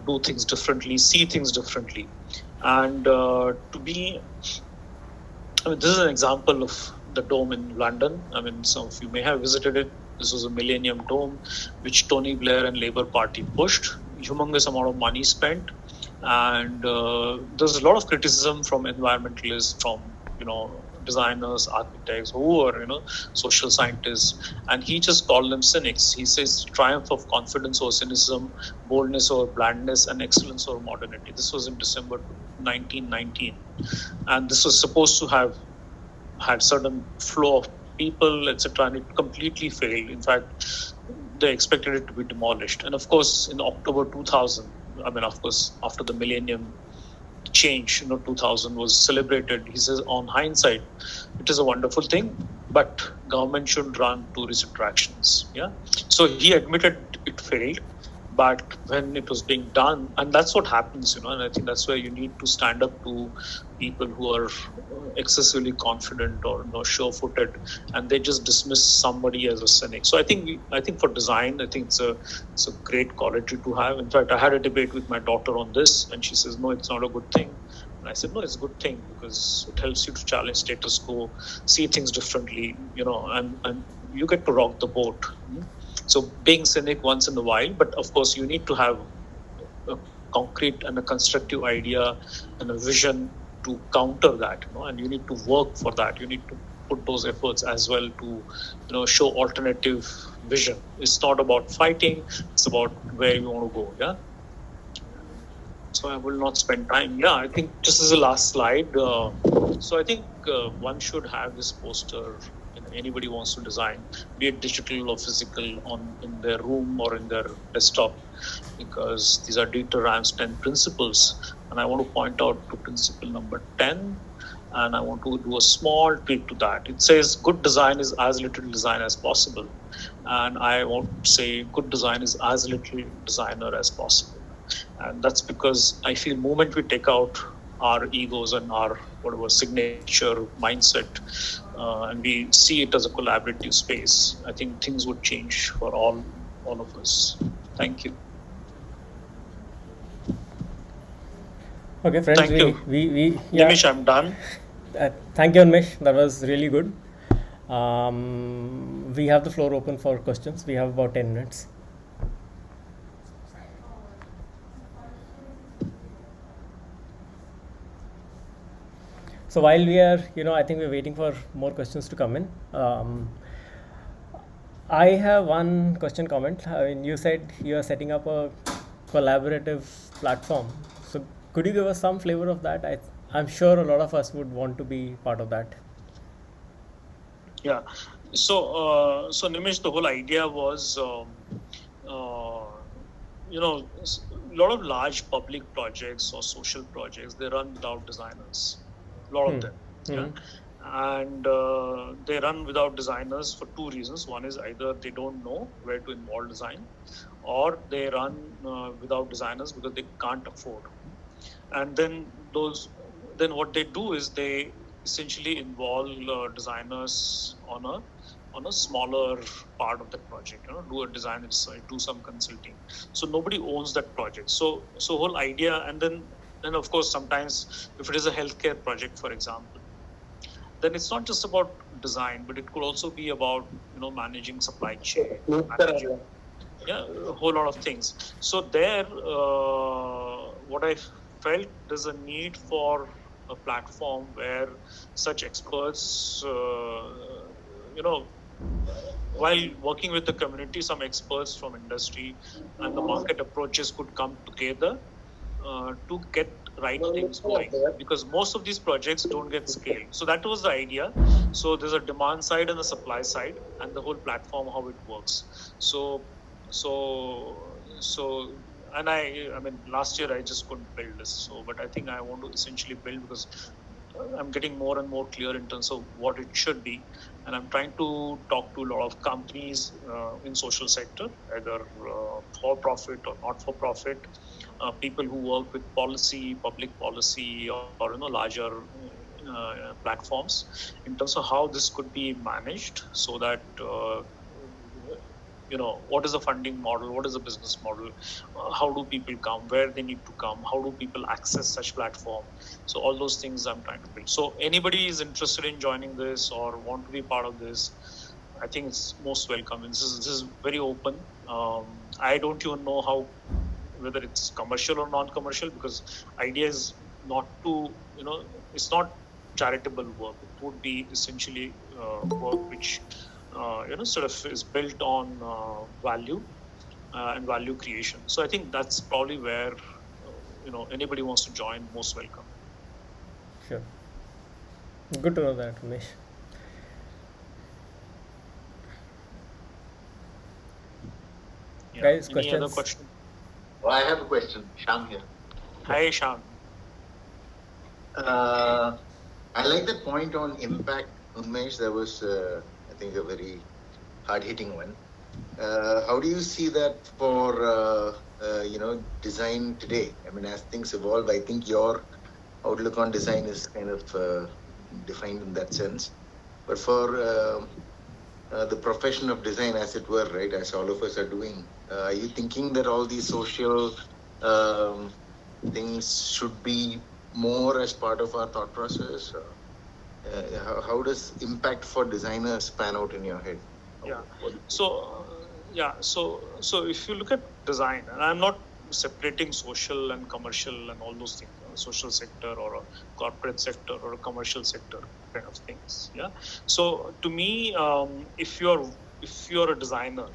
do things differently, see things differently. And to me, I mean, this is an example of the dome in London. I mean, some of you may have visited it. This was a Millennium Dome, which Tony Blair and Labour Party pushed. Humongous amount of money spent, and there's a lot of criticism from environmentalists, from designers, architects, who are social scientists, and he just called them cynics. He says triumph of confidence over cynicism, boldness over blandness, and excellence over modernity. This was in December 1919, and this was supposed to have had certain flow of people, etc., and it completely failed. In fact, they expected it to be demolished. And of course, in October 2000, I mean, of course, after the millennium change, 2000 was celebrated. He says, on hindsight, it is a wonderful thing, but government should run tourist attractions. Yeah. So he admitted it failed, but when it was being done, and that's what happens, and I think that's where you need to stand up to people who are excessively confident or sure-footed, and they just dismiss somebody as a cynic. So I think for design, I think it's a great quality to have. In fact, I had a debate with my daughter on this, and she says, no, it's not a good thing. And I said, no, it's a good thing, because it helps you to challenge status quo, see things differently, and you get to rock the boat. So being cynic once in a while, but of course you need to have a concrete and a constructive idea and a vision to counter that, and you need to work for that. You need to put those efforts as well to, show alternative vision. It's not about fighting; it's about where you want to go. Yeah. So I will not spend time. Yeah, I think this is the last slide. So I think one should have this poster. Anybody wants to design, be it digital or physical, in their room or in their desktop, because these are Dieter Rams 10 principles. And I want to point out to principle number 10, and I want to do a small tweak to that. It says good design is as little design as possible. And I want to say good design is as little designer as possible. And that's because I feel moment we take out our egos and our whatever signature mindset, and we see it as a collaborative space, I think things would change for all of us. Thank you.
Okay, friends.
Thank you.
Yeah.
Nimish, I'm done.
Thank you, Unmesh. That was really good. We have the floor open for questions. We have about 10 minutes. So while we are, I think we're waiting for more questions to come in. I have one question comment. I mean, you said you are setting up a collaborative platform. So could you give us some flavor of that? I'm sure a lot of us would want to be part of that.
Yeah. So Nimish, the whole idea was, a lot of large public projects or social projects, they run without designers. A lot of them. Yeah. And they run without designers for two reasons. One is either they don't know where to involve design, or they run without designers because they can't afford. And then what they do is they essentially involve designers on a smaller part of the project. Do a design research, do some consulting. So nobody owns that project. So whole idea, and then of course sometimes if it is a healthcare project, for example, then it's not just about design, but it could also be about managing supply chain, managing a whole lot of things. So there, what I felt, there's a need for a platform where such experts, while working with the community, some experts from industry and the market approaches could come together to get right things going, because most of these projects don't get scaled. So that was the idea. So there's a demand side and a supply side, and the whole platform, how it works. So and I mean, last year I just couldn't build this. So, but I think I want to essentially build, because I'm getting more and more clear in terms of what it should be. And I'm trying to talk to a lot of companies in social sector, either for profit or not for profit, people who work with policy, public policy, or larger platforms, in terms of how this could be managed, so that what is the funding model, what is the business model, how do people come, where they need to come, how do people access such platform. So all those things I'm trying to build. So anybody is interested in joining this or want to be part of this, I think it's most welcome. This is very open. I don't even know how, whether it's commercial or non-commercial, because idea is not to, it's not charitable work. It would be essentially work which sort of is built on value and value creation. So I think that's probably where anybody wants to join, most welcome.
Sure. Good to know that, Umesh.
Yeah.
Guys,
Any other
questions?
question?
Well, I have a question. Sham here.
Hi, Shan.
I like that point on impact, Unmesh. That was, I think, a very hard-hitting one. How do you see that for design today? I mean, as things evolve, I think your outlook on design is kind of defined in that sense. But for the profession of design, as it were, right, as all of us are doing, are you thinking that all these social things should be more as part of our thought process? How does impact for designers pan out in your head?
Yeah. So if you look at design, and I'm not separating social and commercial and all those things, social sector or a corporate sector or a commercial sector kind of things. Yeah. So to me, if you're a designer,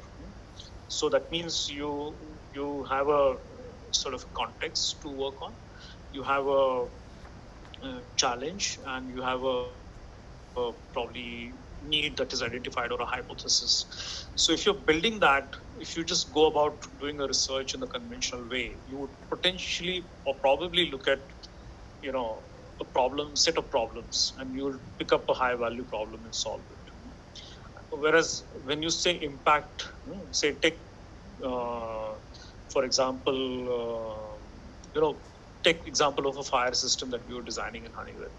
so that means you have a sort of context to work on. You have a challenge, and you have a probably need that is identified or a hypothesis. So if you're building that, if you just go about doing a research in the conventional way, you would potentially or probably look at a set of problems, and you'll pick up a high value problem and solve it. Whereas when you say impact, say take for example, take example of a fire system that we were designing in Honeywell.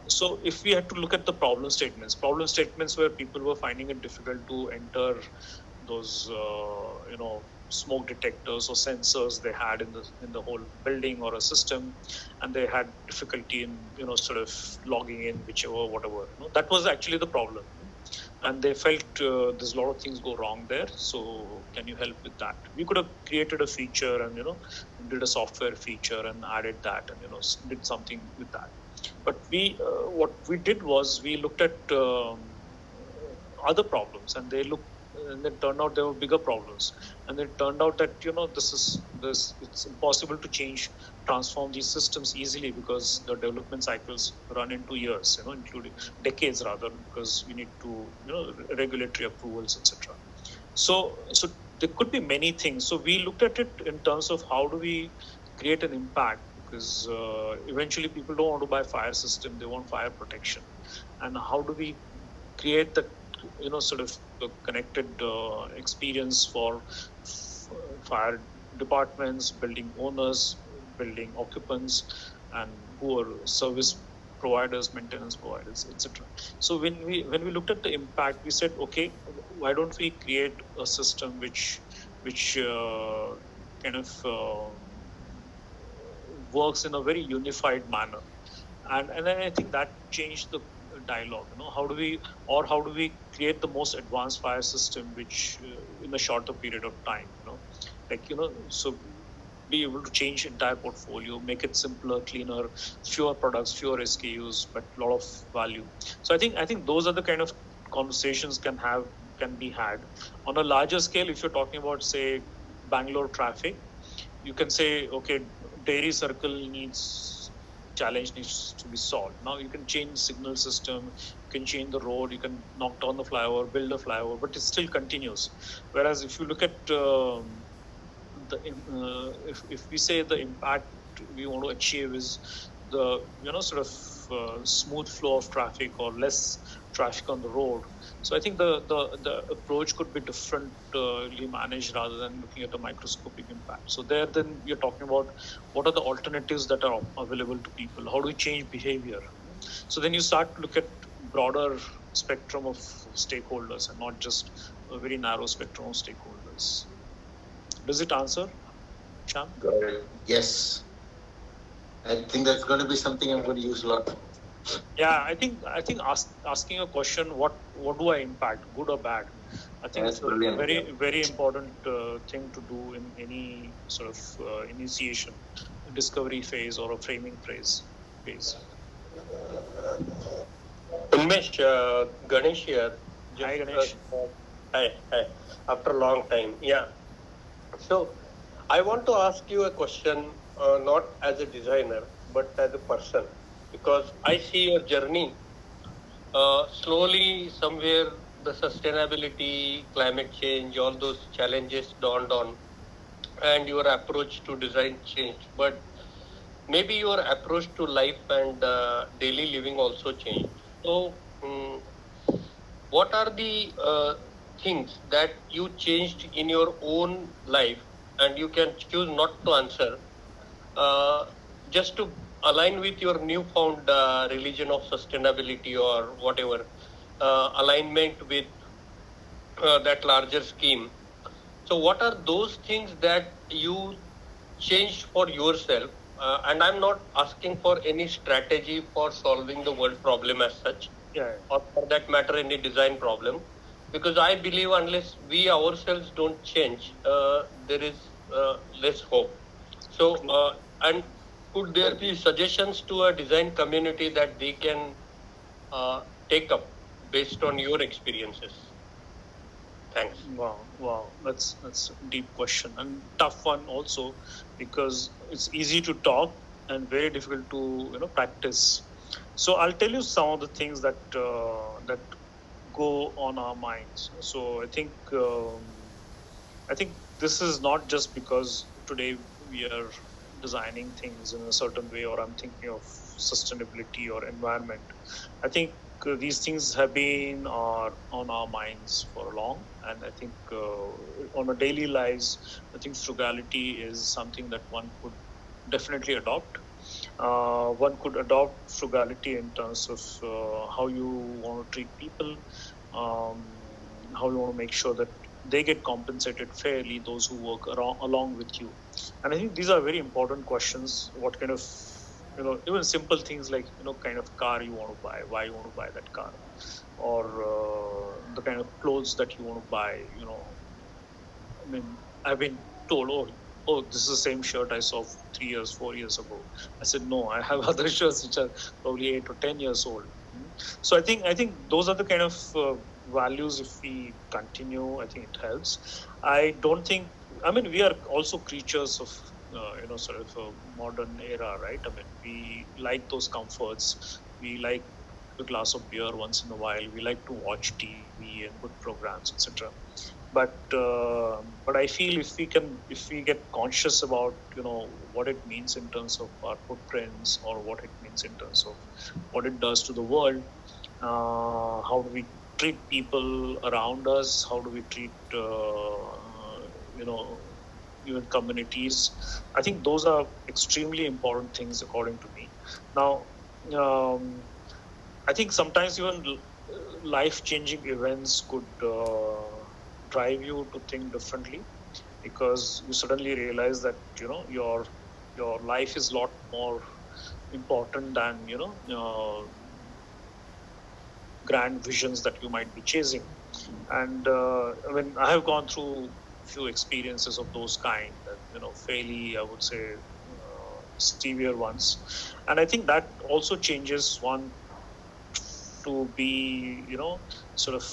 So if we had to look at the problem statements where people were finding it difficult to enter those smoke detectors or sensors they had in the whole building or a system, and they had difficulty in sort of logging in whichever whatever, that was actually the problem. And they felt there's a lot of things go wrong there, so can you help with that? We could have created a feature and did a software feature and added that, and did something with that. But what we did was we looked at other problems, and it turned out there were bigger problems, and it turned out that this it's impossible to transform these systems easily, because the development cycles run into years, including decades rather, because we need to regulatory approvals, etc. So there could be many things. So we looked at it in terms of how do we create an impact, because eventually people don't want to buy fire system, they want fire protection. And how do we create the sort of the connected experience for fire departments, building owners, building occupants, and who are service providers, maintenance providers, etc. So when we looked at the impact, we said, okay, why don't we create a system which kind of works in a very unified manner. And then I think that changed the dialogue. How do we create the most advanced fire system which in a shorter period of time, so be able to change entire portfolio, make it simpler, cleaner, fewer products, fewer SKUs, but a lot of value. So I think those are the kind of conversations can be had on a larger scale. If you're talking about, say, Bangalore traffic, you can say, okay, dairy circle challenge needs to be solved. Now you can change the signal system, you can change the road, you can knock down the flyover, build a flyover, but it still continues. Whereas if you look at if we say the impact we want to achieve is the sort of smooth flow of traffic or less traffic on the road. So I think the approach could be differently managed rather than looking at a microscopic impact. So there, then we are talking about what are the alternatives that are available to people. How do we change behavior? So then you start to look at broader spectrum of stakeholders and not just a very narrow spectrum of stakeholders. Does it answer, Sham?
Yes. I think that's going to be something I'm going to use a lot.
Yeah, I think asking a question, what do I impact, good or bad? I think
That's
it's a
brilliant.
very important thing to do in any sort of initiation, discovery phase, or a framing phase.
Unmesh, Ganesh here.
Hi, Ganesh.
Hi. After a long time, yeah. So, I want to ask you a question, not as a designer, but as a person, because I see your journey. Slowly, somewhere, the sustainability, climate change, all those challenges dawned on, and your approach to design changed. But maybe your approach to life and daily living also changed. So, what are the things that you changed in your own life, and you can choose not to answer, uh, just to align with your newfound religion of sustainability or whatever, alignment with that larger scheme? So, what are those things that you changed for yourself? And I'm not asking for any strategy for solving the world problem as such, or for that matter, any design problem, because I believe unless we ourselves don't change, there is less hope. So, and could there be suggestions to a design community that they can take up based on your experiences? Thanks.
Wow, that's a deep question and tough one also, because it's easy to talk and very difficult to practice. So I'll tell you some of the things that go on our minds. So I think this is not just because today we are designing things in a certain way, or I'm thinking of sustainability or environment. I think these things have been on our minds for long, and I think on a daily lives, I think frugality is something that one could definitely adopt. One could adopt frugality in terms of how you want to treat people, um, how you want to make sure that they get compensated fairly, those who work along with you. And I think these are very important questions. What kind of, even simple things like, kind of car you want to buy, why you want to buy that car, or the kind of clothes that you want to buy. I mean, I've been told, oh, this is the same shirt I saw 3 years, 4 years ago. I said, no, I have other shirts which are probably 8 or 10 years old. So I think those are the kind of values. If we continue, I think it helps. I don't think. I mean, we are also creatures of sort of a modern era, right? I mean, we like those comforts. We like a glass of beer once in a while. We like to watch TV and good programs, etc. But I feel if we get conscious about what it means in terms of our footprints, or what it means in terms of what it does to the world, how do we treat people around us, how do we treat you know even communities. I think those are extremely important things according to me. Now, I think sometimes even life changing events could drive you to think differently, because you suddenly realize that your life is a lot more important than grand visions that you might be chasing. And I mean, I have gone through few experiences of those kind, that fairly, I would say, severe ones. And I think that also changes one to be sort of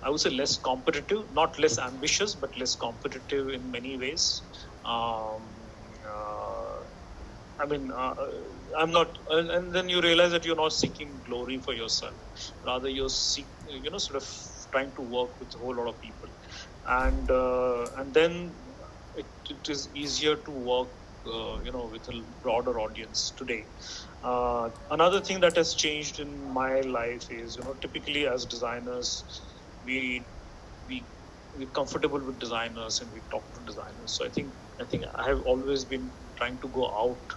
I would say less competitive, not less ambitious, but less competitive in many ways. um, uh, I mean, I'm not, and then you realize that you're not seeking glory for yourself. Rather, sort of trying to work with a whole lot of people, and then it is easier to work, with a broader audience today. Another thing that has changed in my life is, typically as designers, we we we're comfortable with designers and we talk to designers. So I think I have always been trying to go out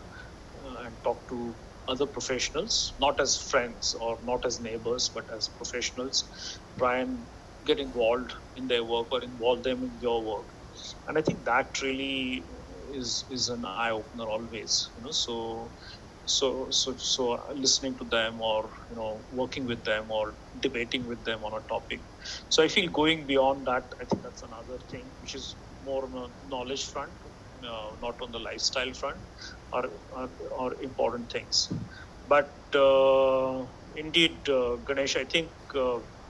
and talk to other professionals, not as friends or not as neighbors, but as professionals. Try and get involved in their work or involve them in your work. And I think that really is an eye opener always. So listening to them, or working with them, or debating with them on a topic. So I feel going beyond that, I think that's another thing which is more on a knowledge front, not on the lifestyle front, or important things. But indeed, Ganesh, I think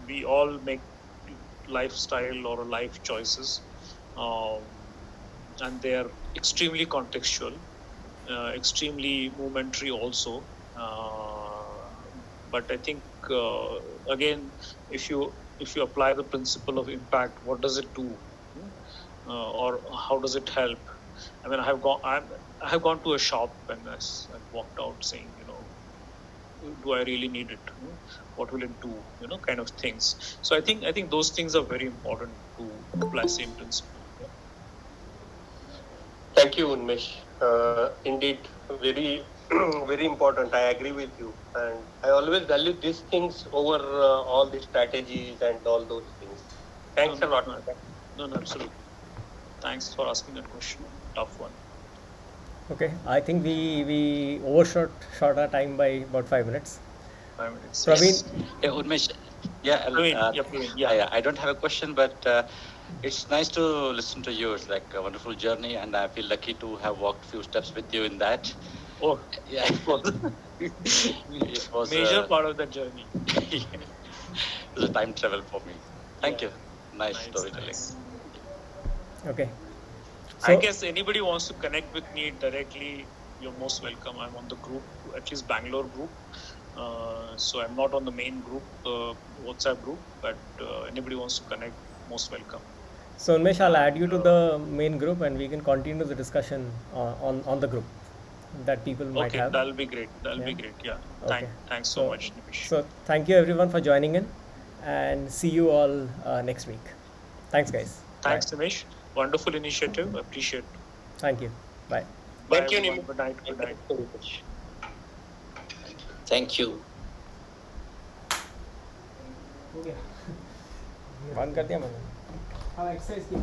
we all make lifestyle or life choices, um, and they are extremely contextual, extremely momentary also. But I think again, if you apply the principle of impact, what does it do, or how does it help? I mean, I have gone to a shop and I've walked out saying, do I really need it? What will it do? Kind of things. So I think those things are very important to apply same principle. Yeah.
Thank you, Unmesh. Indeed, very, very important. I agree with you, and I always value these things over all the strategies and all those things. Thanks a lot.
No, absolutely. Thanks for asking that question. Tough one.
Okay, I think we overshot our time by about 5 minutes.
5 minutes.
Praveen?
Yeah, Unmesh. Yeah,
Praveen,
I don't have a question, but it's nice to listen to you. It's like a wonderful journey, and I feel lucky to have walked few steps with you in that.
Oh,
yeah, it was
major part of that journey.
It was a time travel for me. Thank you. Nice storytelling.
Nice.
Okay.
I guess anybody wants to connect with me directly, you're most welcome. I'm on the group, at least Bangalore group. So I'm not on the main group, WhatsApp group, but anybody wants to connect, most welcome.
So Unmesh, I'll add you to the main group and we can continue the discussion on the group that people might have.
Okay, that'll be great. Be great. Yeah.
Okay.
Thanks so much, Nimish.
So thank you everyone for joining in, and see you all next week. Thanks, guys.
Thanks, Nimish. Wonderful initiative. Appreciate.
Thank you. Bye.
Thank you, Nimish.
Good night. Good night.
Thank you.
बंद कर दिया मैंने हाँ exercise की